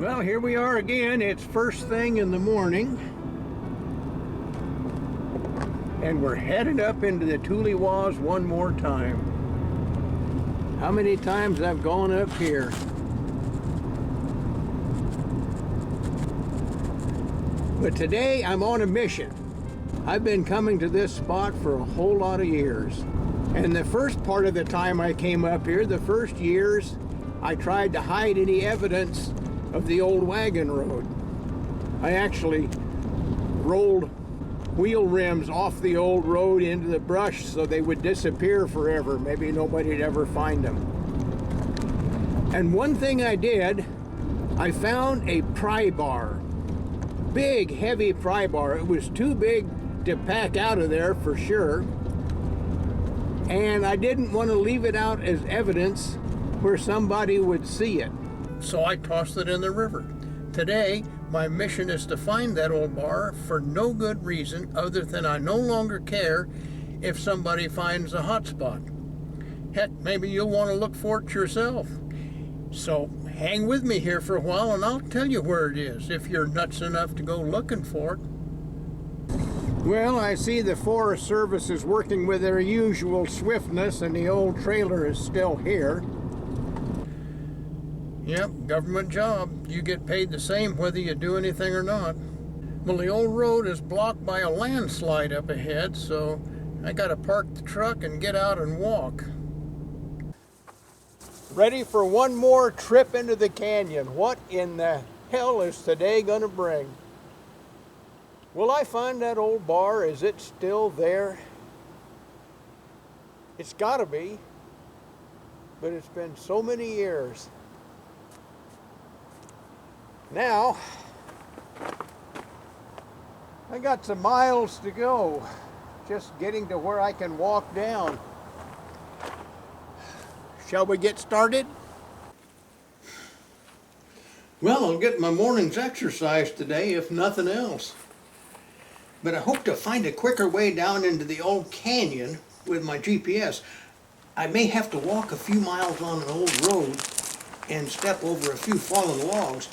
Well, here we are again. It's first thing in the morning. And we're headed up into the Tuliwas one more time. How many times I've gone up here. But today I'm on a mission. I've been coming to this spot for a whole lot of years. And the first part of the time I came up here, the first years, I tried to hide any evidence of the old wagon road. I actually rolled wheel rims off the old road into the brush so they would disappear forever. Maybe nobody'd ever find them. And one thing I did, I found a pry bar. Big, heavy pry bar. It was too big to pack out of there for sure. And I didn't want to leave it out as evidence where somebody would see it. So I tossed it in the river. Today, my mission is to find that old bar for no good reason other than I no longer care if somebody finds a hot spot. Heck, maybe you'll want to look for it yourself. So hang with me here for a while and I'll tell you where it is if you're nuts enough to go looking for it. Well, I see the Forest Service is working with their usual swiftness and the old trailer is still here. Yep, government job. You get paid the same whether you do anything or not. Well, the old road is blocked by a landslide up ahead, so I gotta park the truck and get out and walk. Ready for one more trip into the canyon. What in the hell is today gonna bring? Will I find that old bar? Is it still there? It's gotta be, but it's been so many years. Now, I got some miles to go, just getting to where I can walk down. Shall we get started? Well, I'll get my morning's exercise today, if nothing else. But I hope to find a quicker way down into the old canyon with my GPS. I may have to walk a few miles on an old road and step over a few fallen logs.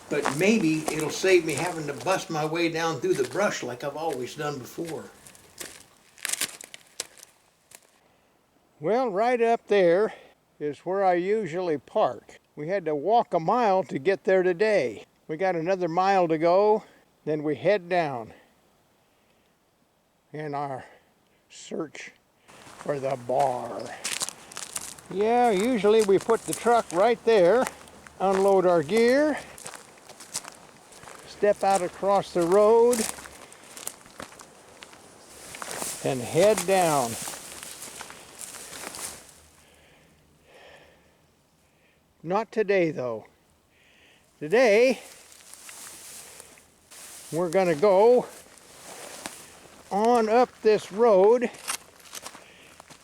But maybe it'll save me having to bust my way down through the brush like I've always done before. Well, right up there is where I usually park. We had to walk a mile to get there today. We got another mile to go, then we head down in our search for the bar. Yeah, usually we put the truck right there, unload our gear, step out across the road and head down. Not today though. Today we're gonna go on up this road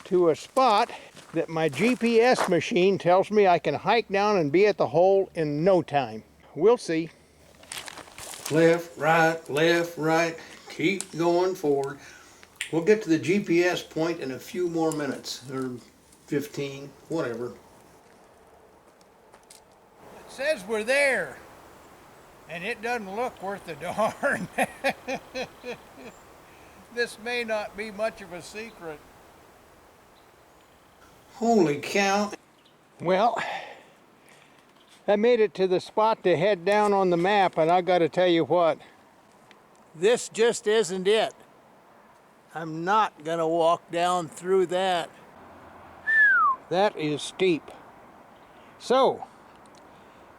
to a spot that my GPS machine tells me I can hike down and be at the hole in no time. We'll see. Left, right, keep going forward. We'll get to the GPS point in a few more minutes, or 15, whatever. It says we're there, and it doesn't look worth a darn. This may not be much of a secret. Holy cow. Well, I made it to the spot to head down on the map, and I gotta tell you what, this just isn't it. I'm not gonna walk down through that. That is steep. So,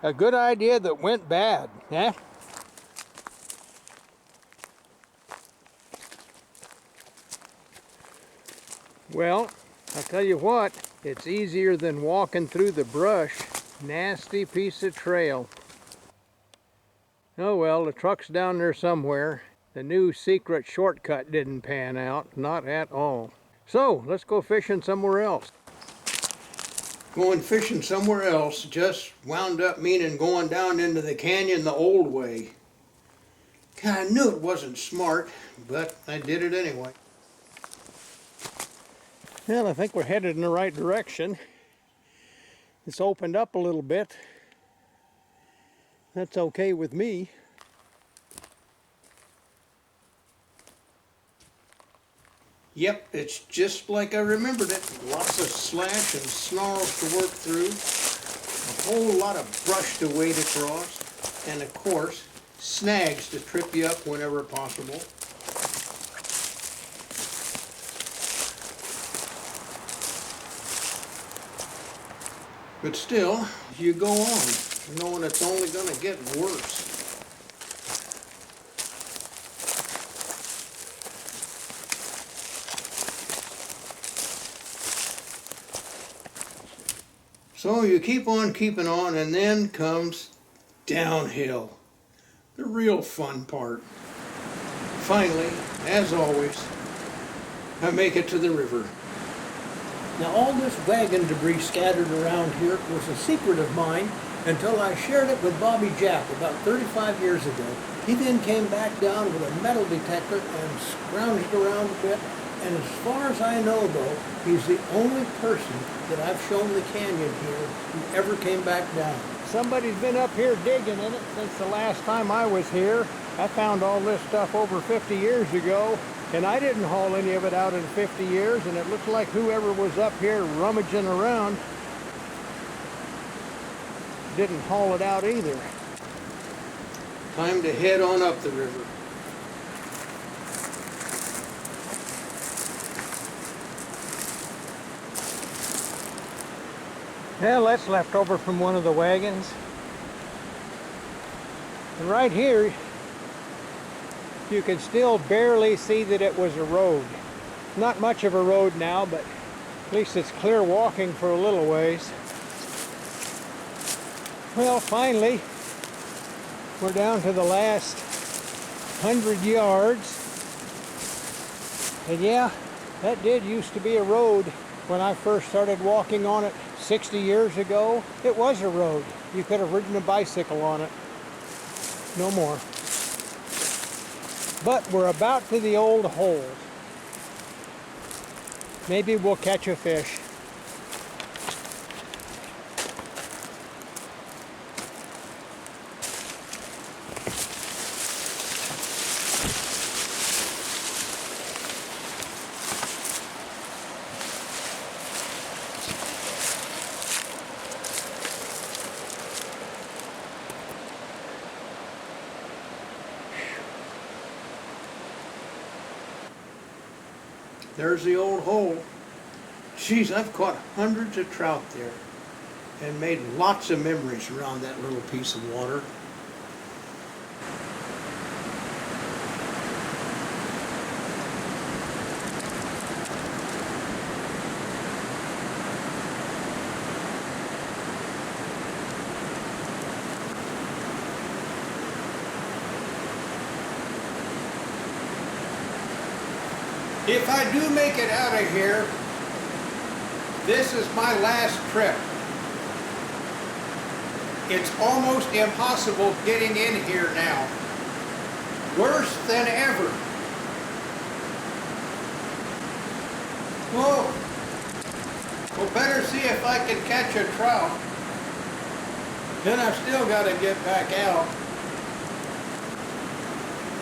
a good idea that went bad, eh? Well, I'll tell you what, it's easier than walking through the brush. Nasty piece of trail. Oh well, the truck's down there somewhere. The new secret shortcut didn't pan out, not at all. So, let's go fishing somewhere else. Going fishing somewhere else just wound up meaning going down into the canyon the old way. God, I knew it wasn't smart, but I did it anyway. Well, I think we're headed in the right direction. It's opened up a little bit. That's okay with me. Yep, it's just like I remembered it. Lots of slash and snarls to work through. A whole lot of brush to wade across. And of course, snags to trip you up whenever possible. But still, you go on, knowing it's only going to get worse. So you keep on keeping on, and then comes downhill, the real fun part. Finally, as always, I make it to the river. Now all this wagon debris scattered around here was a secret of mine until I shared it with Bobby Jack about 35 years ago. He then came back down with a metal detector and scrounged around a bit, and as far as I know though, he's the only person that I've shown the canyon here who ever came back down. Somebody's been up here digging in it since the last time I was here. I found all this stuff over 50 years ago, and I didn't haul any of it out in 50 years, and it looks like whoever was up here rummaging around didn't haul it out either. Time to head on up the river. Well, that's left over from one of the wagons. And right here, you can still barely see that it was a road. Not much of a road now, but at least it's clear walking for a little ways. Well, finally, we're down to the last 100 yards. And yeah, that did used to be a road. When I first started walking on it 60 years ago, it was a road. You could have ridden a bicycle on it. No more. But we're about to the old hole. Maybe we'll catch a fish. There's the old hole. Geez, I've caught hundreds of trout there and made lots of memories around that little piece of water. If I do make it out of here, this is my last trip. It's almost impossible getting in here now. Worse than ever. Whoa! Well, better see if I can catch a trout. Then I've still got to get back out.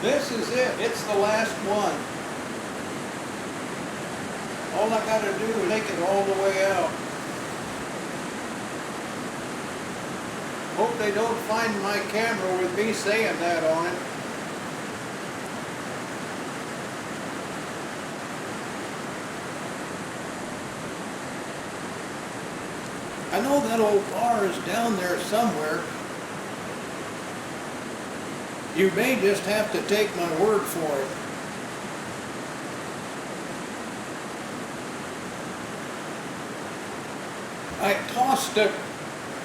This is it. It's the last one. All I got to do is make it all the way out. Hope they don't find my camera with me saying that on it. I know that old bar is down there somewhere. You may just have to take my word for it. I tossed a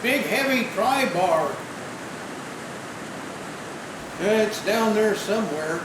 big heavy pry bar. It's down there somewhere.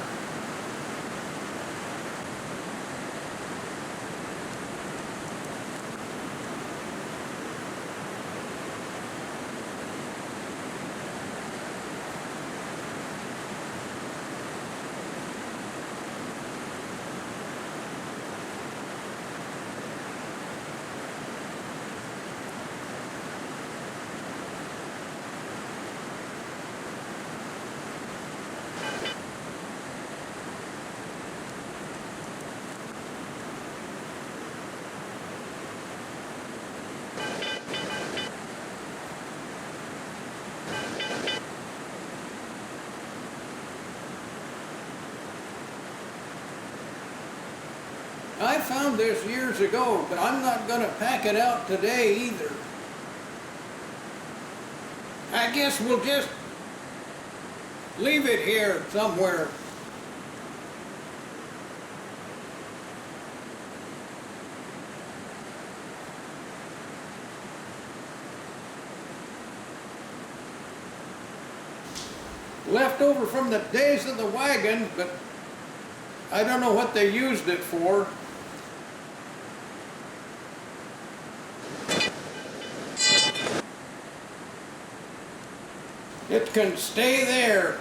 found this years ago, but I'm not going to pack it out today either. I guess we'll just leave it here somewhere. Left over from the days of the wagons, but I don't know what they used it for. It can stay there.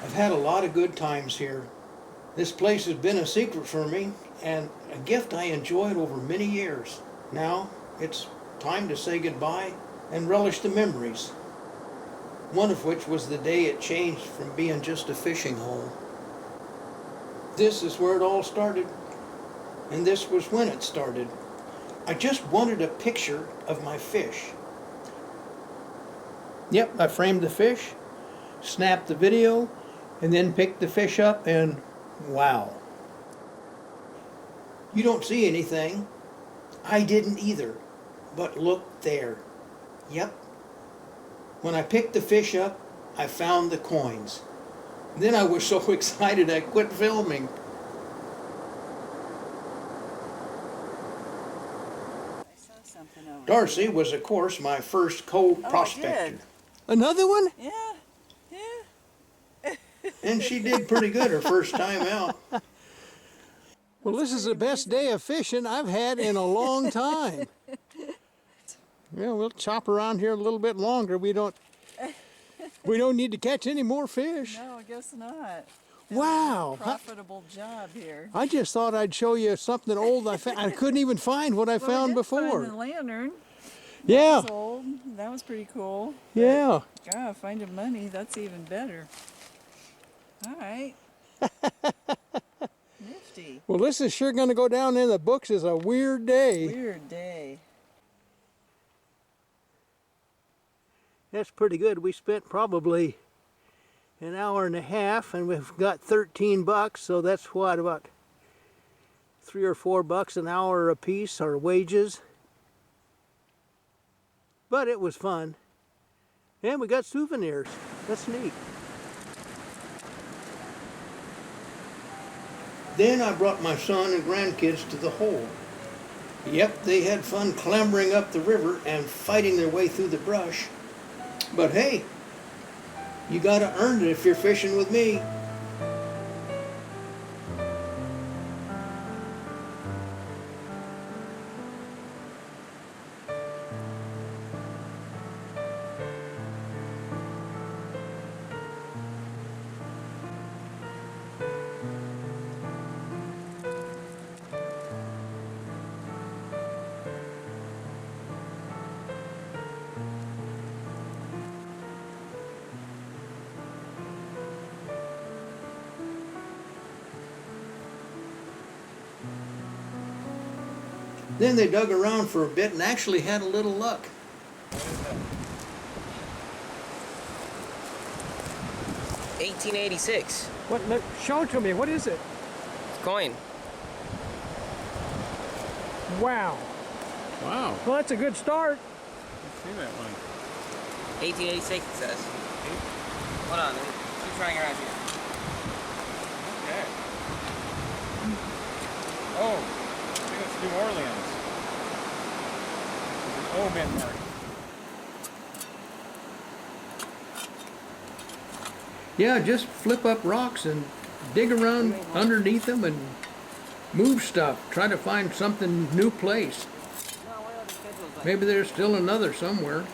I've had a lot of good times here. This place has been a secret for me and a gift I enjoyed over many years. Now it's time to say goodbye and relish the memories. One of which was the day it changed from being just a fishing hole. This is where it all started, and this was when it started. I just wanted a picture of my fish. Yep, I framed the fish, snapped the video, and then picked the fish up, and wow. You don't see anything. I didn't either, but look there. Yep. When I picked the fish up, I found the coins. Then I was so excited I quit filming. I saw something over Darcy was, of course, my first co-prospector. Another one? Yeah. And she did pretty good her first time out. Well, this is the best day of fishing I've had in a long time. Yeah, we'll chop around here a little bit longer. We don't need to catch any more fish. No, I guess not. Wow. Profitable job here. I just thought I'd show you something old I found. I couldn't even find what I found we did before. Find the lantern. Yeah. That was old. That was pretty cool. Yeah. God, finding money, that's even better. All right. Nifty. Well, this is sure going to go down in the books as a weird day. Weird day. That's pretty good. We spent probably an hour and a half, and we've got 13 bucks, so that's what, about $3 or $4 an hour a piece, our wages. But it was fun. And we got souvenirs. That's neat. Then I brought my son and grandkids to the hole. Yep, they had fun clambering up the river and fighting their way through the brush. But hey, you gotta earn it if you're fishing with me. Then they dug around for a bit and actually had a little luck. 1886. What? Show it to me. What is it? Coin. Wow. Wow. Well, that's a good start. Let's see that one. 1886 it says. Hold on, keep trying around here. Okay. Oh, I think it's New Orleans. Oh, mint mark. Yeah, just flip up rocks and dig around underneath them and move stuff. Try to find something new place. Maybe there's still another somewhere.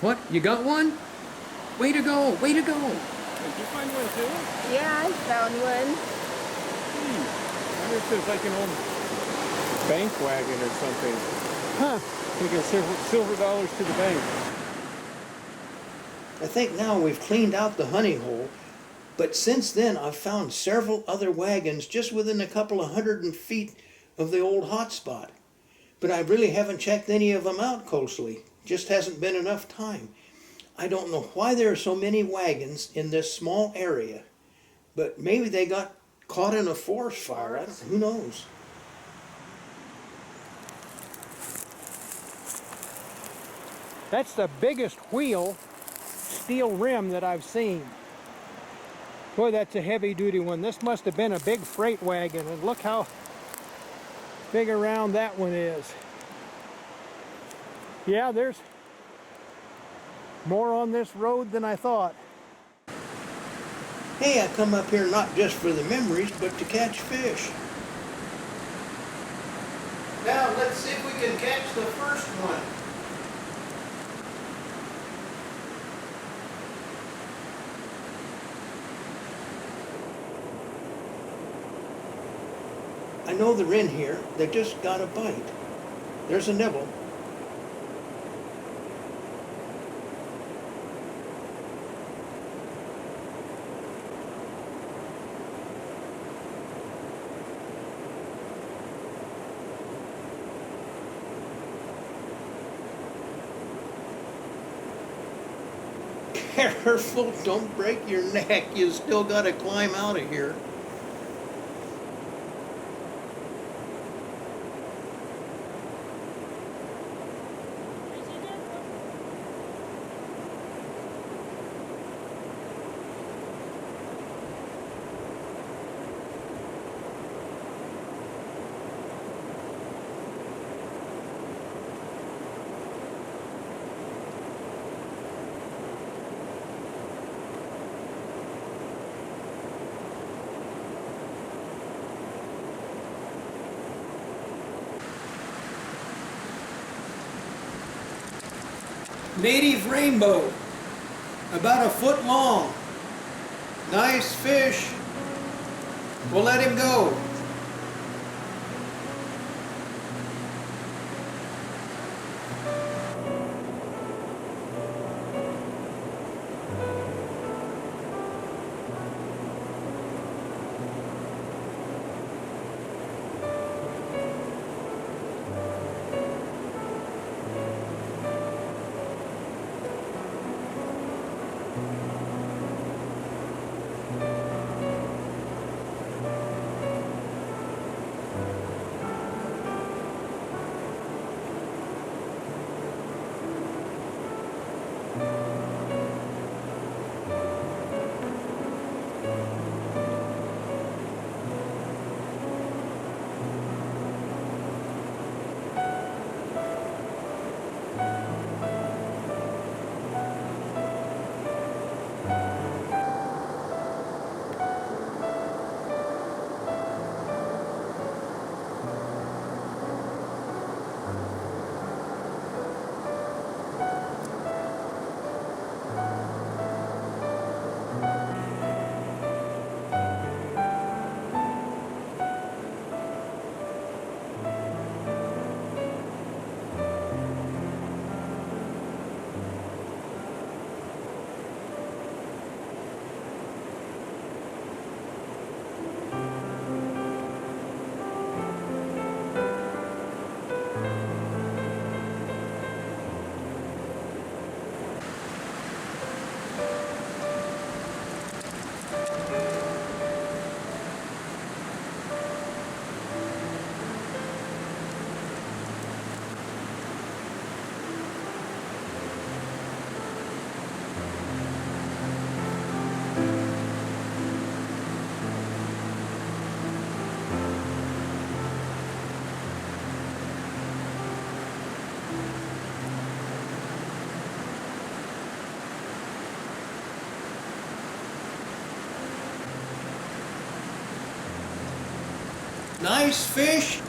What? You got one? Way to go! Way to go! Did you find one too? Yeah, I found one. I wonder if there's like an old bank wagon or something. Huh. Take a silver dollars to the bank. I think now we've cleaned out the honey hole, but since then I've found several other wagons just within a couple of 100 feet of the old hotspot. But I really haven't checked any of them out closely. Just hasn't been enough time. I don't know why there are so many wagons in this small area, but maybe they got caught in a forest fire. Who knows? That's the biggest wheel steel rim that I've seen. Boy, that's a heavy duty one. This must have been a big freight wagon, and look how big around that one is. Yeah, there's more on this road than I thought. Hey, I come up here not just for the memories, but to catch fish. Now, let's see if we can catch the first one. I know they're in here. They just got a bite. There's a nibble. Careful, don't break your neck. You still got to climb out of here. Native rainbow, about 1 foot long. Nice fish. We'll let him go. Nice fish,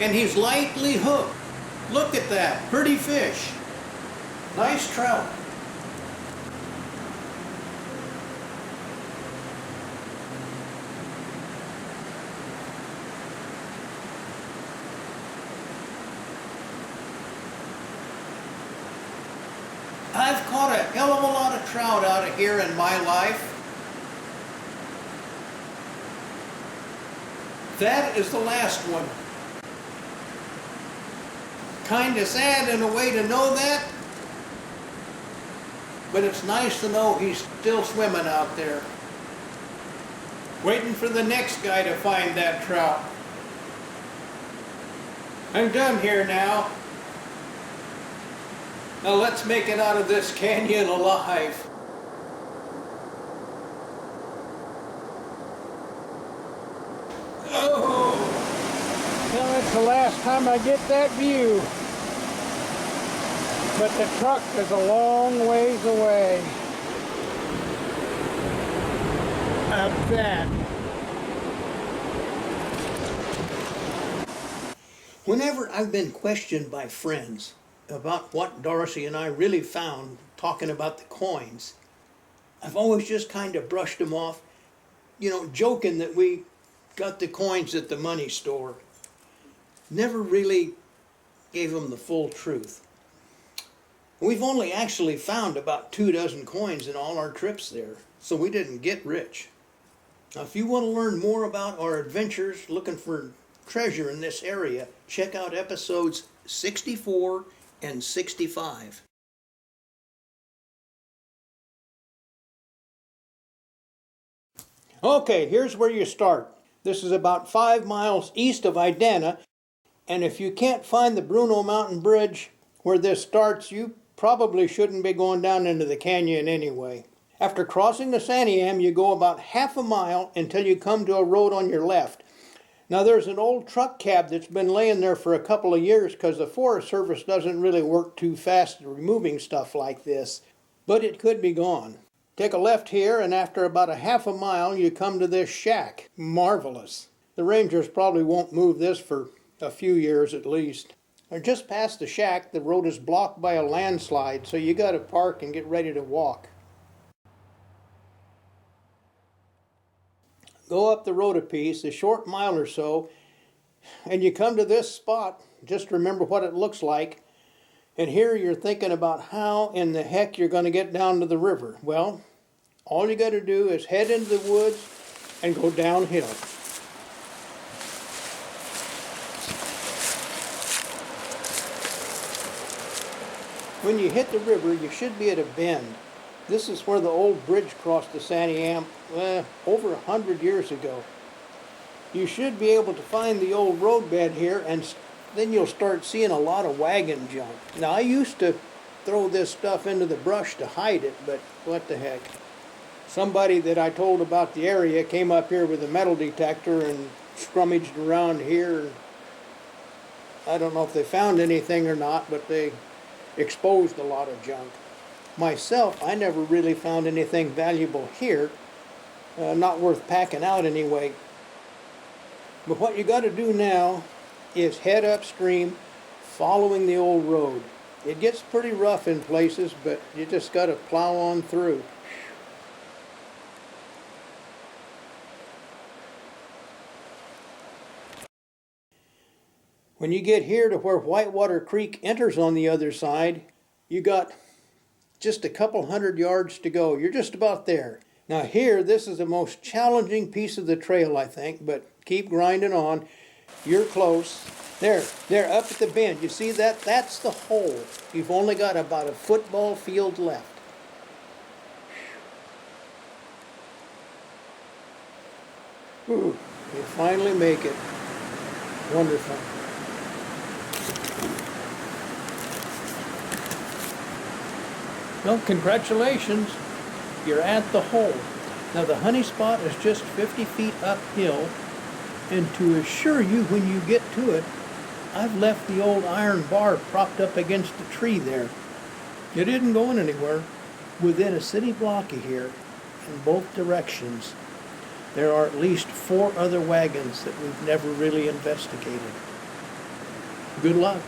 and he's lightly hooked. Look at that, pretty fish. Nice trout. hell of a lot of trout out of here in my life. That is the last one. Kinda sad in a way to know that, but it's nice to know he's still swimming out there. Waiting for the next guy to find that trout. I'm done here now. Now let's make it out of this canyon alive. Oh! Well, that's the last time I get that view. But the truck is a long ways away. Up that. Whenever I've been questioned by friends about what Darcy and I really found talking about the coins, I've always just kind of brushed them off, you know, joking that we got the coins at the money store. Never really gave them the full truth. We've only actually found about 24 coins in all our trips there, so we didn't get rich. Now, if you want to learn more about our adventures looking for treasure in this area, check out episodes 64 and 65. Okay, here's where you start. This is about 5 miles east of Idana, and if you can't find the Bruno Mountain Bridge where this starts, you probably shouldn't be going down into the canyon anyway. After crossing the Santiam, you go about half a mile until you come to a road on your left. Now there's an old truck cab that's been laying there for a couple of years because the Forest Service doesn't really work too fast at removing stuff like this, but it could be gone. Take a left here, and after about a half a mile, you come to this shack. Marvelous. The rangers probably won't move this for a few years at least. Just past the shack, the road is blocked by a landslide, so you gotta park and get ready to walk. Go up the road a piece, a short mile or so, and you come to this spot. Just remember what it looks like. And here you're thinking about how in the heck you're going to get down to the river. Well, all you got to do is head into the woods and go downhill. When you hit the river, you should be at a bend. This is where the old bridge crossed the Santiam over 100 years ago. You should be able to find the old roadbed here, and then you'll start seeing a lot of wagon junk. Now, I used to throw this stuff into the brush to hide it, but what the heck. Somebody that I told about the area came up here with a metal detector and scrummaged around here. I don't know if they found anything or not, but they exposed a lot of junk. Myself, I never really found anything valuable here, not worth packing out anyway. But what you got to do now is head upstream, following the old road. It gets pretty rough in places, but you just got to plow on through. When you get here to where Whitewater Creek enters on the other side, you got just a couple 100 yards to go. You're just about there. Now here, this is the most challenging piece of the trail, I think, but keep grinding on. You're close. There, up at the bend. You see that? That's the hole. You've only got about a football field left. Whew, you finally make it. Wonderful. Well, congratulations. You're at the hole. Now the honey spot is just 50 feet uphill, and to assure you when you get to it, I've left the old iron bar propped up against the tree there. It isn't going anywhere. Within a city block of here, in both directions, there are at least 4 other wagons that we've never really investigated. Good luck.